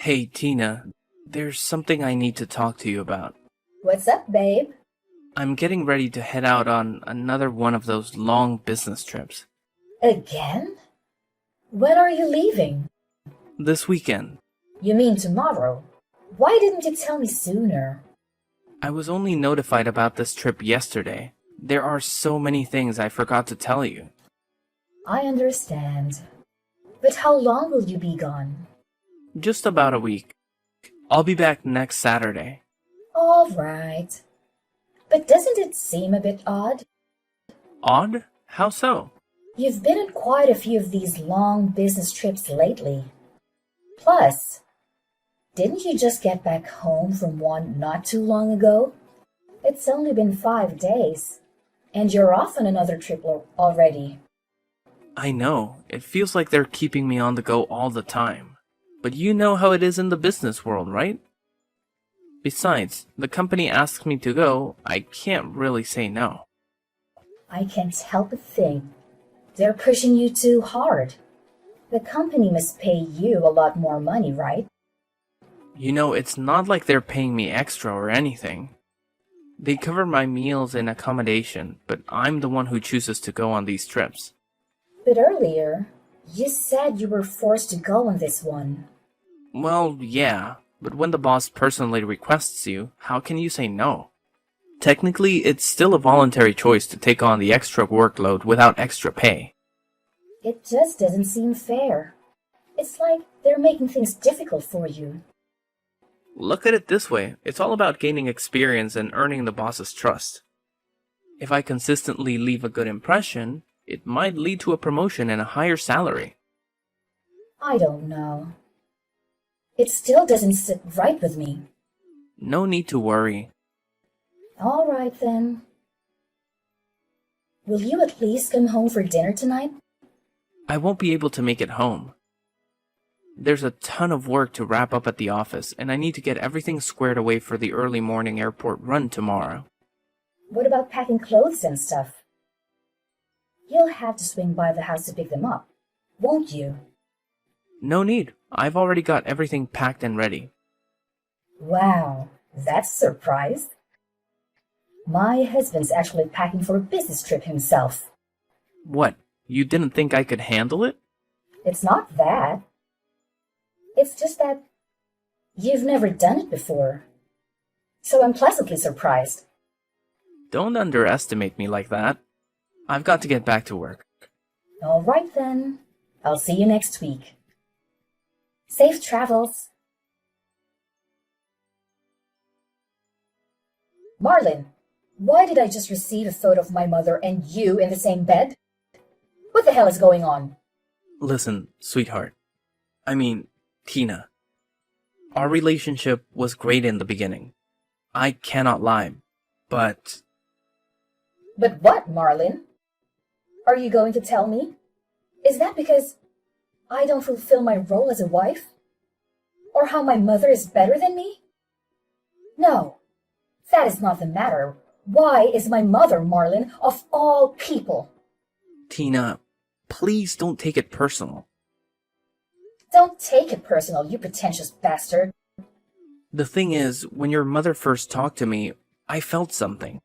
Hey, Tina, there's something I need to talk to you about. What's up, babe? I'm getting ready to head out on another one of those long business trips. Again? When are you leaving? This weekend. You mean tomorrow? Why didn't you tell me sooner? I was only notified about this trip yesterday. There are so many things I forgot to tell you. I understand. But how long will you be gone? Just about a week. I'll be back next Saturday. All right. But doesn't it seem a bit odd? Odd? How so? You've been on quite a few of these long business trips lately. Plus, didn't you just get back home from one not too long ago? It's only been 5 days, and you're off on another trip already. I know, it feels like they're keeping me on the go all the time. But you know how it is in the business world, right? Besides, the company asks me to go, I can't really say no. I can't help but think they're pushing you too hard. The company must pay you a lot more money, right? You know, it's not like they're paying me extra or anything. They cover my meals and accommodation, but I'm the one who chooses to go on these trips. But earlier, you said you were forced to go on this one. Well, yeah, but when the boss personally requests you, how can you say no? Technically, it's still a voluntary choice to take on the extra workload without extra pay. It just doesn't seem fair. It's like they're making things difficult for you. Look at it this way, it's all about gaining experience and earning the boss's trust. If I consistently leave a good impression, it might lead to a promotion and a higher salary. I don't know. It still doesn't sit right with me. No need to worry. All right then. Will you at least come home for dinner tonight? I won't be able to make it home. There's a ton of work to wrap up at the office, and I need to get everything squared away for the early morning airport run tomorrow. What about packing clothes and stuff? You'll have to swing by the house to pick them up, won't you? No need. I've already got everything packed and ready. Wow, that's a surprise. My husband's actually packing for a business trip himself. What? You didn't think I could handle it? It's not that. It's just that you've never done it before. So I'm pleasantly surprised. Don't underestimate me like that. I've got to get back to work. All right then. I'll see you next week. Safe travels. Marlin, why did I just receive a photo of my mother and you in the same bed? What the hell is going on? Listen, sweetheart. Tina. Our relationship was great in the beginning. I cannot lie, but... But what, Marlin? Are you going to tell me? Is that because I don't fulfill my role as a wife? Or how my mother is better than me? No, that is not the matter. Why is my mother, Marlin, of all people? Tina, please don't take it personal. Don't take it personal, you pretentious bastard. The thing is, when your mother first talked to me, I felt something.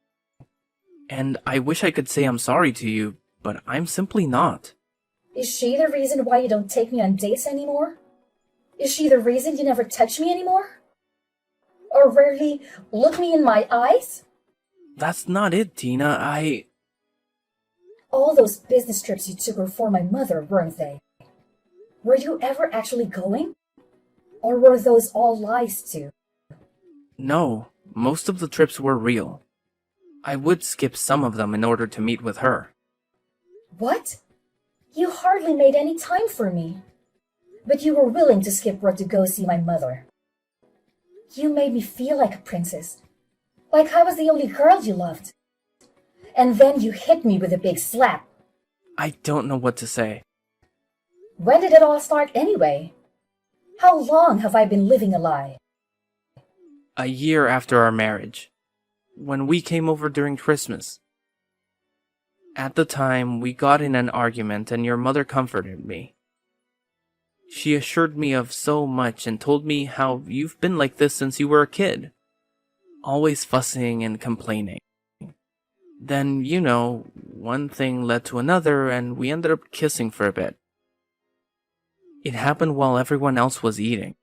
And I wish I could say I'm sorry to you, but I'm simply not. Is she the reason why you don't take me on dates anymore? Is she the reason you never touch me anymore? Or rarely look me in my eyes? That's not it, Tina. All those business trips you took were for my mother, weren't they? Were you ever actually going? Or were those all lies too? No, most of the trips were real. I would skip some of them in order to meet with her. What? You hardly made any time for me. But you were willing to skip work to go see my mother. You made me feel like a princess. Like I was the only girl you loved. And then you hit me with a big slap. I don't know what to say. When did it all start anyway? How long have I been living a lie? A year after our marriage, when we came over during Christmas. At the time, we got in an argument and your mother comforted me. She assured me of so much and told me how you've been like this since you were a kid, always fussing and complaining. Then, one thing led to another and we ended up kissing for a bit. It happened while everyone else was eating.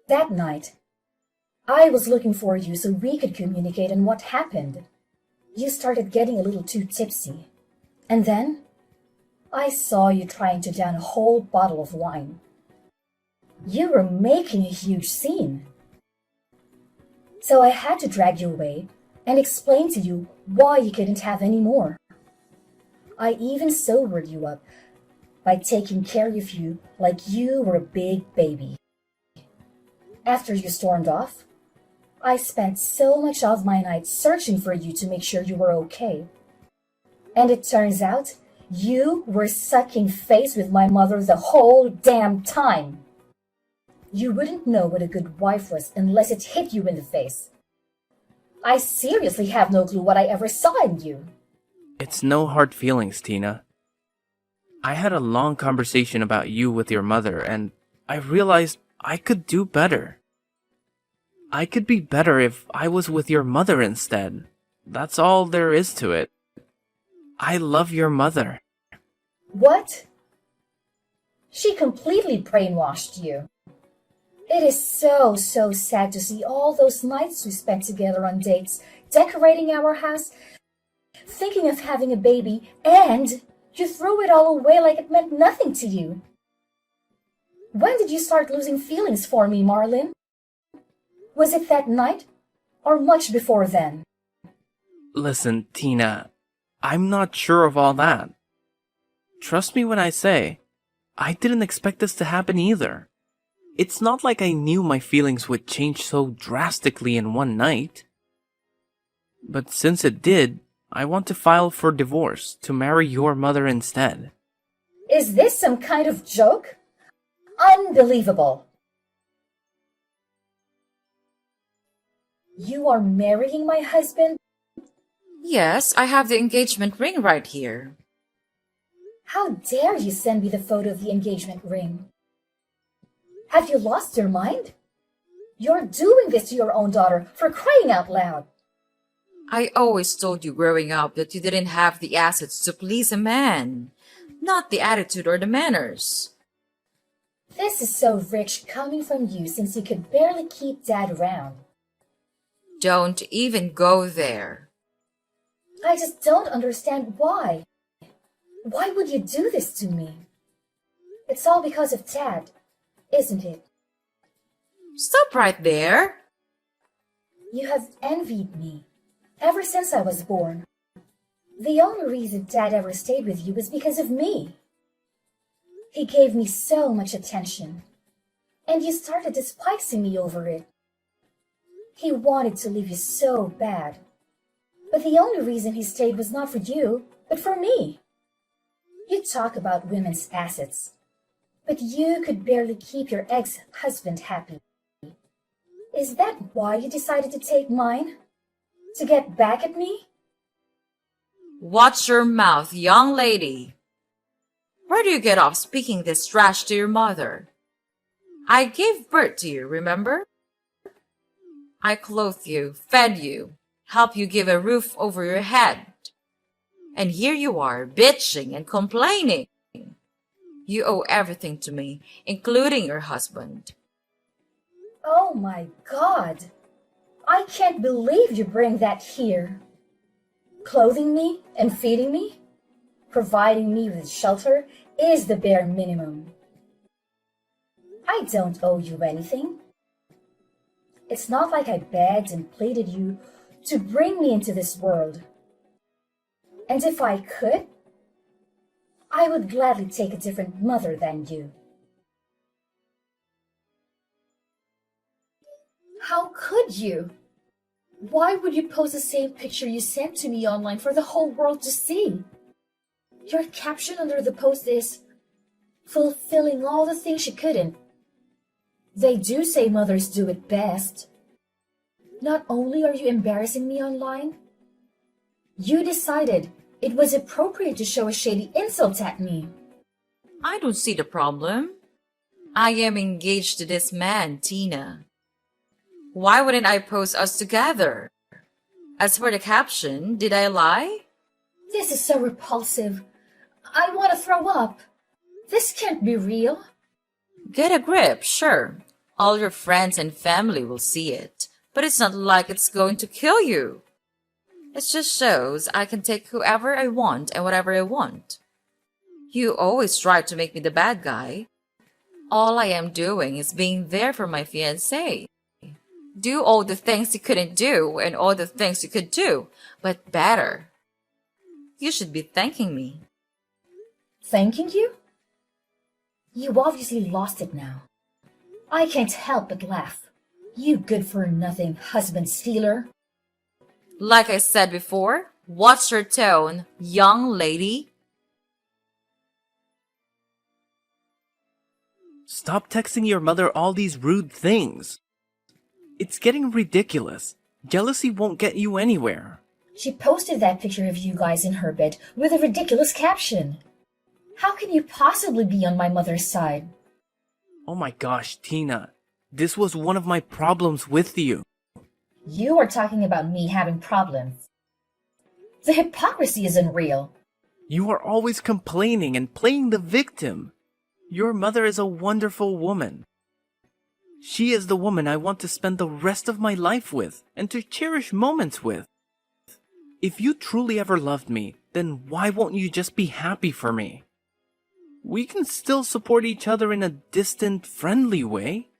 That night, I was looking for you so we could communicate on what happened. You started getting a little too tipsy. And then, I saw you trying to down a whole bottle of wine. You were making a huge scene. So I had to drag you away and explain to you why you couldn't have any more. I even sobered you up by taking care of you like you were a big baby. After you stormed off, I spent so much of my night searching for you to make sure you were okay. And it turns out you were sucking face with my mother the whole damn time. You wouldn't know what a good wife was unless it hit you in the face. I seriously have no clue what I ever saw in you. It's no hard feelings, Tina. I had a long conversation about you with your mother, and I realized I could do better. I could be better if I was with your mother instead. That's all there is to it. I love your mother. What? She completely brainwashed you. It is so sad to see all those nights we spent together on dates, decorating our house, thinking of having a baby, and you threw it all away like it meant nothing to you. When did you start losing feelings for me, Marlin? Was it that night, or much before then? Listen, Tina, I'm not sure of all that. Trust me when I say, I didn't expect this to happen either. It's not like I knew my feelings would change so drastically in one night. But since it did, I want to file for divorce to marry your mother instead. Is this some kind of joke? Unbelievable! You are marrying my husband? Yes, I have the engagement ring right here. How dare you send me the photo of the engagement ring? Have you lost your mind? You're doing this to your own daughter, for crying out loud. I always told you growing up that you didn't have the assets to please a man, not the attitude or the manners. This is so rich coming from you since you could barely keep Dad around. Don't even go there. I just don't understand why. Why would you do this to me? It's all because of Dad, isn't it? Stop right there. You have envied me ever since I was born. The only reason Dad ever stayed with you was because of me. He gave me so much attention, and you started despising me over it. He wanted to leave you so bad, but the only reason he stayed was not for you, but for me. You talk about women's assets, but you could barely keep your ex-husband happy. Is that why you decided to take mine? To get back at me? Watch your mouth, young lady. Where do you get off speaking this trash to your mother? I gave birth to you, remember? I clothed you, fed you, helped you give a roof over your head. And here you are, bitching and complaining. You owe everything to me, including your husband. Oh my God! I can't believe you bring that here. Clothing me and feeding me, providing me with shelter is the bare minimum. I don't owe you anything. It's not like I begged and pleaded you to bring me into this world. And if I could, I would gladly take a different mother than you. How could you? Why would you post the same picture you sent to me online for the whole world to see? Your caption under the post is, fulfilling all the things you couldn't. They do say mothers do it best. Not only are you embarrassing me online, you decided it was appropriate to show a shady insult at me. I don't see the problem. I am engaged to this man, Tina. Why wouldn't I post us together? As for the caption, did I lie? This is so repulsive. I want to throw up. This can't be real. Get a grip, sure. All your friends and family will see it, but it's not like it's going to kill you. It just shows I can take whoever I want and whatever I want. You always try to make me the bad guy. All I am doing is being there for my fiancé. Do all the things you couldn't do and all the things you could do, but better. You should be thanking me. Thanking you? You obviously lost it now. I can't help but laugh. You good-for-nothing husband stealer. Like I said before, watch your tone, young lady. Stop texting your mother all these rude things. It's getting ridiculous. Jealousy won't get you anywhere. She posted that picture of you guys in her bed with a ridiculous caption. How can you possibly be on my mother's side? Oh my gosh, Tina. This was one of my problems with you. You are talking about me having problems. The hypocrisy is unreal. You are always complaining and playing the victim. Your mother is a wonderful woman. She is the woman I want to spend the rest of my life with and to cherish moments with. If you truly ever loved me, then why won't you just be happy for me? We can still support each other in a distant, friendly way.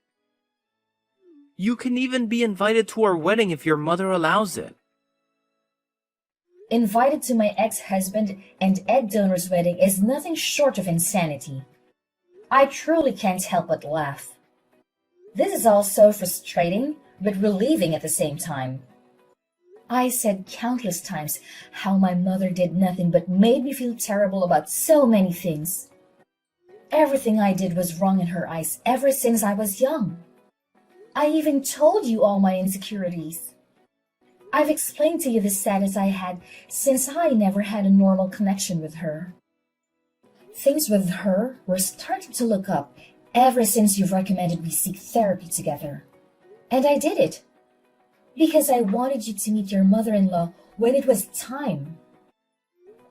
You can even be invited to our wedding if your mother allows it. Invited to my ex-husband and egg donor's wedding is nothing short of insanity. I truly can't help but laugh. This is all so frustrating, but relieving at the same time. I said countless times how my mother did nothing but made me feel terrible about so many things. Everything I did was wrong in her eyes ever since I was young. I even told you all my insecurities. I've explained to you the sadness I had since I never had a normal connection with her. Things with her were starting to look up ever since you've recommended we seek therapy together. And I did it. Because I wanted you to meet your mother-in-law when it was time.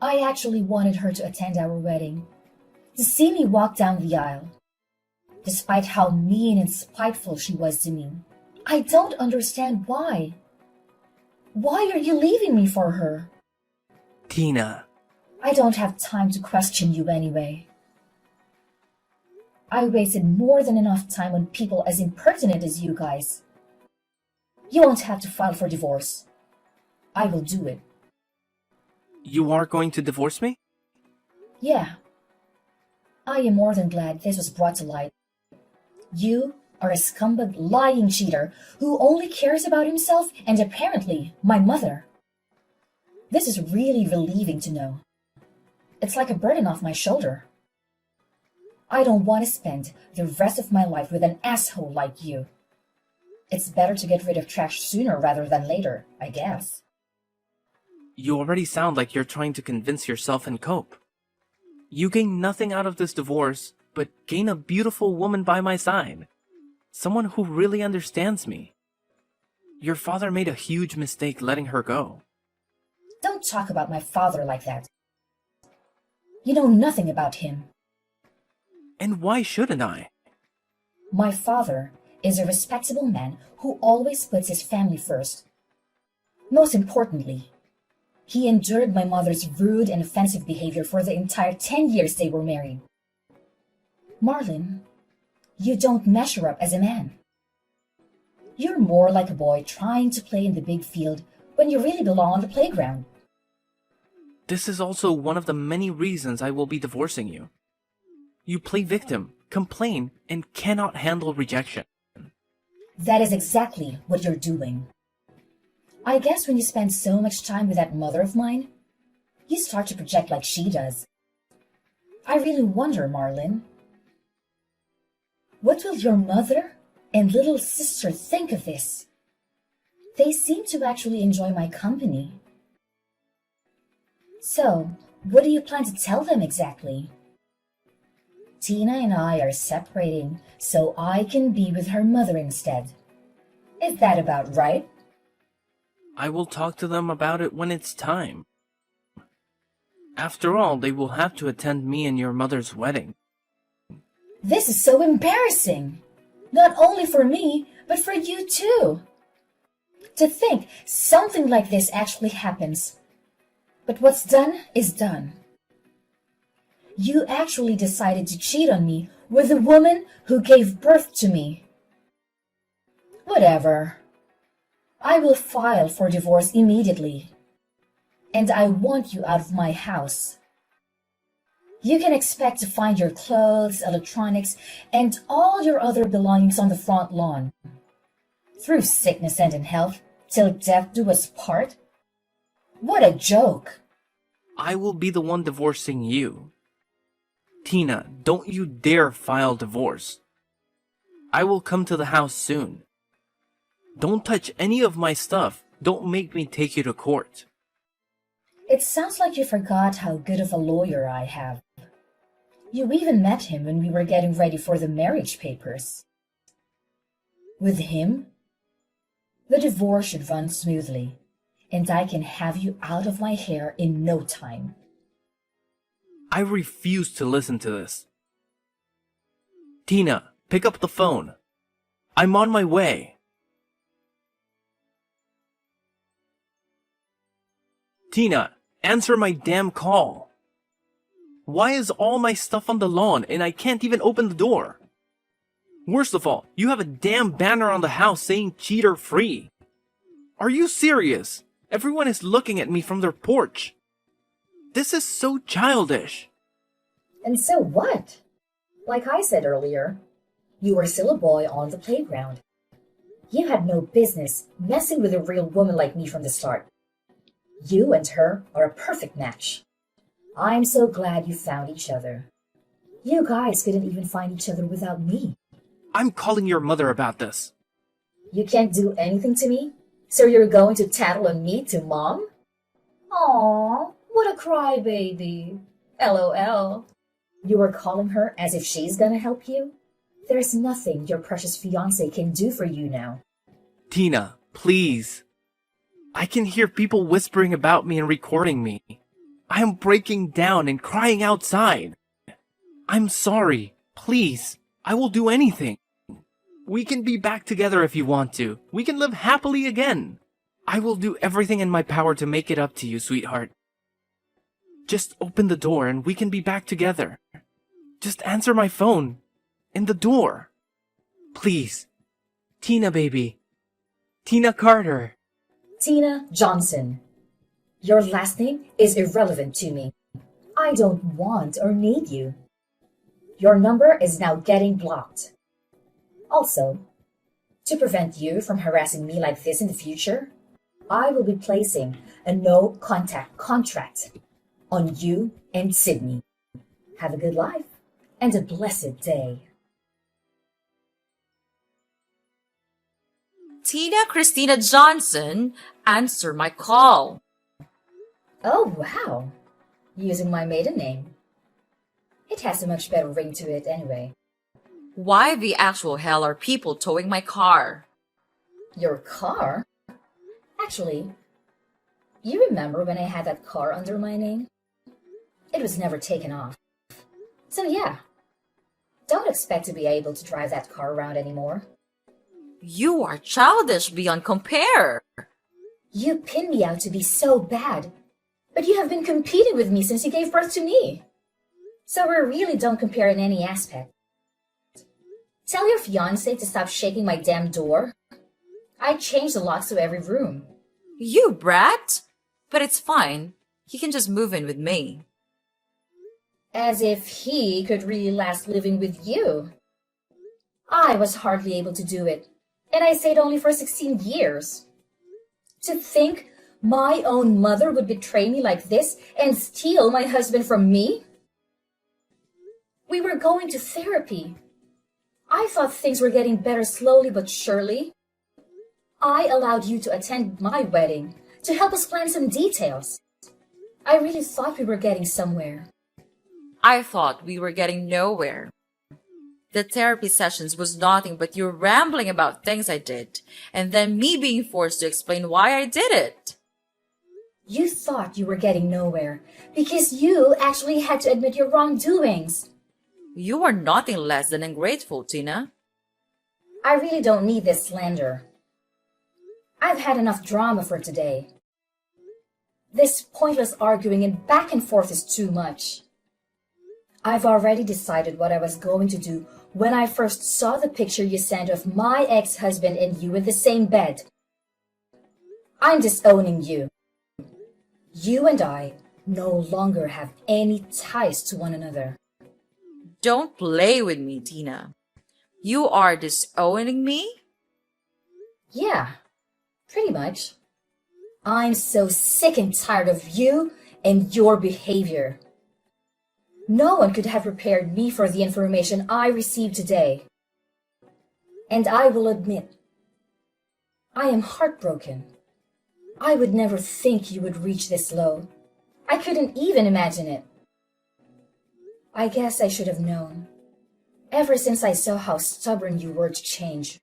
I actually wanted her to attend our wedding, to see me walk down the aisle. Despite how mean and spiteful she was to me, I don't understand why. Why are you leaving me for her? Tina. I don't have time to question you anyway. I wasted more than enough time on people as impertinent as you guys. You won't have to file for divorce. I will do it. You are going to divorce me? Yeah. I am more than glad this was brought to light. You are a scumbag lying cheater who only cares about himself and apparently my mother. This is really relieving to know. It's like a burden off my shoulder. I don't want to spend the rest of my life with an asshole like you. It's better to get rid of trash sooner rather than later, I guess. You already sound like you're trying to convince yourself and cope. You gain nothing out of this divorce, but gain a beautiful woman by my side. Someone who really understands me. Your father made a huge mistake letting her go. Don't talk about my father like that. You know nothing about him. And why shouldn't I? My father is a respectable man who always puts his family first. Most importantly, he endured my mother's rude and offensive behavior for the entire 10 years they were married. Marlin, you don't measure up as a man. You're more like a boy trying to play in the big field when you really belong on the playground. This is also one of the many reasons I will be divorcing you. You play victim, complain, and cannot handle rejection. That is exactly what you're doing. I guess when you spend so much time with that mother of mine, you start to project like she does. I really wonder, Marlin, what will your mother and little sister think of this? They seem to actually enjoy my company. So, what do you plan to tell them exactly? Tina and I are separating so I can be with her mother instead. Is that about right? I will talk to them about it when it's time. After all, they will have to attend me and your mother's wedding. This is so embarrassing. Not only for me, but for you too. To think something like this actually happens. But what's done is done. You actually decided to cheat on me with the woman who gave birth to me. Whatever. I will file for divorce immediately. And I want you out of my house. You can expect to find your clothes, electronics, and all your other belongings on the front lawn. Through sickness and in health, till death do us part? What a joke! I will be the one divorcing you. Tina, don't you dare file divorce. I will come to the house soon. Don't touch any of my stuff. Don't make me take you to court. It sounds like you forgot how good of a lawyer I have. You even met him when we were getting ready for the marriage papers. With him, the divorce should run smoothly, and I can have you out of my hair in no time. I refuse to listen to this. Tina, pick up the phone. I'm on my way. Tina, answer my damn call. Why is all my stuff on the lawn and I can't even open the door? Worst of all, you have a damn banner on the house saying cheater free. Are you serious? Everyone is looking at me from their porch. This is so childish. And so what? Like I said earlier, you were still a boy on the playground. You had no business messing with a real woman like me from the start. You and her are a perfect match. I'm so glad you found each other. You guys couldn't even find each other without me. I'm calling your mother about this. You can't do anything to me? So you're going to tattle on me to Mom? Aw, what a crybaby. LOL. You were calling her as if she's gonna help you? There's nothing your precious fiancé can do for you now. Tina, please. I can hear people whispering about me and recording me. I am breaking down and crying outside. I'm sorry. Please. I will do anything. We can be back together if you want to. We can live happily again. I will do everything in my power to make it up to you, sweetheart. Just open the door and we can be back together. Just answer my phone. In the door. Please. Tina, baby. Tina Carter. Tina Johnson. Your last name is irrelevant to me. I don't want or need you. Your number is now getting blocked. Also, to prevent you from harassing me like this in the future, I will be placing a no-contact contract on you and Sydney. Have a good life and a blessed day. Tina Christina Johnson, answer my call. Oh, wow. Using my maiden name. It has a much better ring to it anyway. Why the actual hell are people towing my car? Your car? Actually, you remember when I had that car under my name? It was never taken off. So yeah, don't expect to be able to drive that car around anymore. You are childish beyond compare. You pin me out to be so bad, but you have been competing with me since you gave birth to me. So we really don't compare in any aspect. Tell your fiancé to stop shaking my damn door. I changed the locks to every room. You brat! But it's fine. He can just move in with me. As if he could really last living with you. I was hardly able to do it, and I stayed only for 16 years. To think my own mother would betray me like this and steal my husband from me? We were going to therapy. I thought things were getting better slowly but surely. I allowed you to attend my wedding to help us plan some details. I really thought we were getting somewhere. I thought we were getting nowhere. The therapy sessions was nothing but you rambling about things I did, and then me being forced to explain why I did it. You thought you were getting nowhere because you actually had to admit your wrongdoings. You are nothing less than ungrateful, Tina. I really don't need this slander. I've had enough drama for today. This pointless arguing and back and forth is too much. I've already decided what I was going to do when I first saw the picture you sent of my ex-husband and you in the same bed. I'm disowning you. You and I no longer have any ties to one another. Don't play with me, Tina. You are disowning me? Yeah, pretty much. I'm so sick and tired of you and your behavior. No one could have prepared me for the information I received today. And I will admit, I am heartbroken. I would never think you would reach this low. I couldn't even imagine it. I guess I should have known, ever since I saw how stubborn you were to change.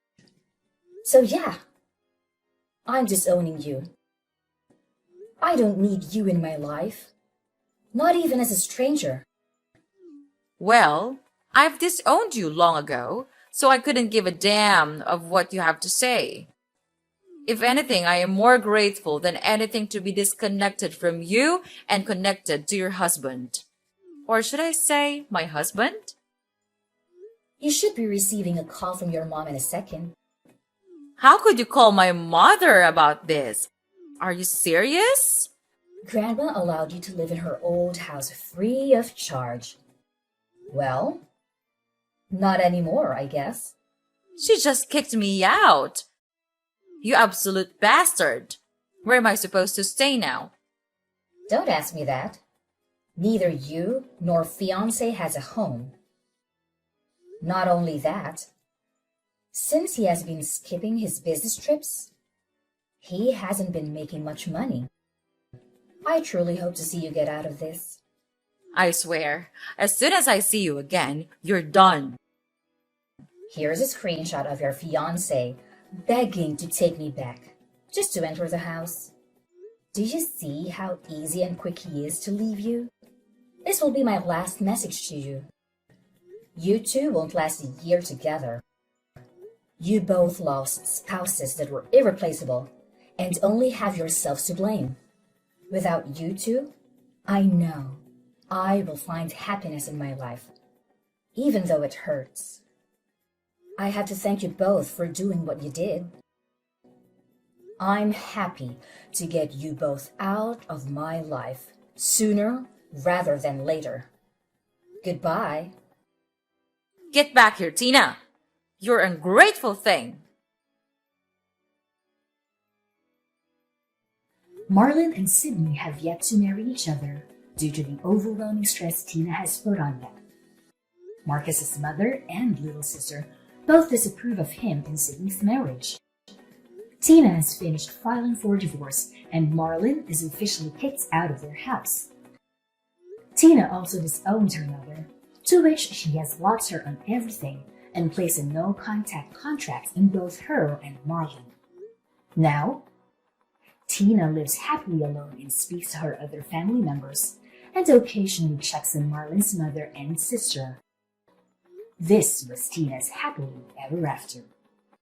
So yeah, I'm disowning you. I don't need you in my life, not even as a stranger. Well, I've disowned you long ago, so I couldn't give a damn of what you have to say. If anything, I am more grateful than anything to be disconnected from you and connected to your husband. Or should I say, my husband? You should be receiving a call from your mom in a second. How could you call my mother about this? Are you serious? Grandma allowed you to live in her old house free of charge. Well, not anymore, I guess. She just kicked me out. You absolute bastard. Where am I supposed to stay now? Don't ask me that. Neither you nor fiancé has a home. Not only that, since he has been skipping his business trips, he hasn't been making much money. I truly hope to see you get out of this. I swear, as soon as I see you again, you're done. Here's a screenshot of your fiancé begging to take me back, just to enter the house. Do you see how easy and quick he is to leave you? This will be my last message to you. You two won't last a year together. You both lost spouses that were irreplaceable and only have yourselves to blame. Without you two, I know I will find happiness in my life, even though it hurts. I have to thank you both for doing what you did. I'm happy to get you both out of my life sooner rather than later. Goodbye. Get back here, Tina. You're an ungrateful thing. Marlon and Sydney have yet to marry each other due to the overwhelming stress Tina has put on them. Marcus's mother and little sister both disapprove of him and Sydney's marriage. Tina has finished filing for divorce and Marlon is officially kicked out of their house. Tina also disowns her mother, to which she has locked her on everything and placed a no-contact contract in both her and Marlon. Now, Tina lives happily alone and speaks to her other family members and occasionally checks on Marlon's mother and sister. This was Tina's happily ever after.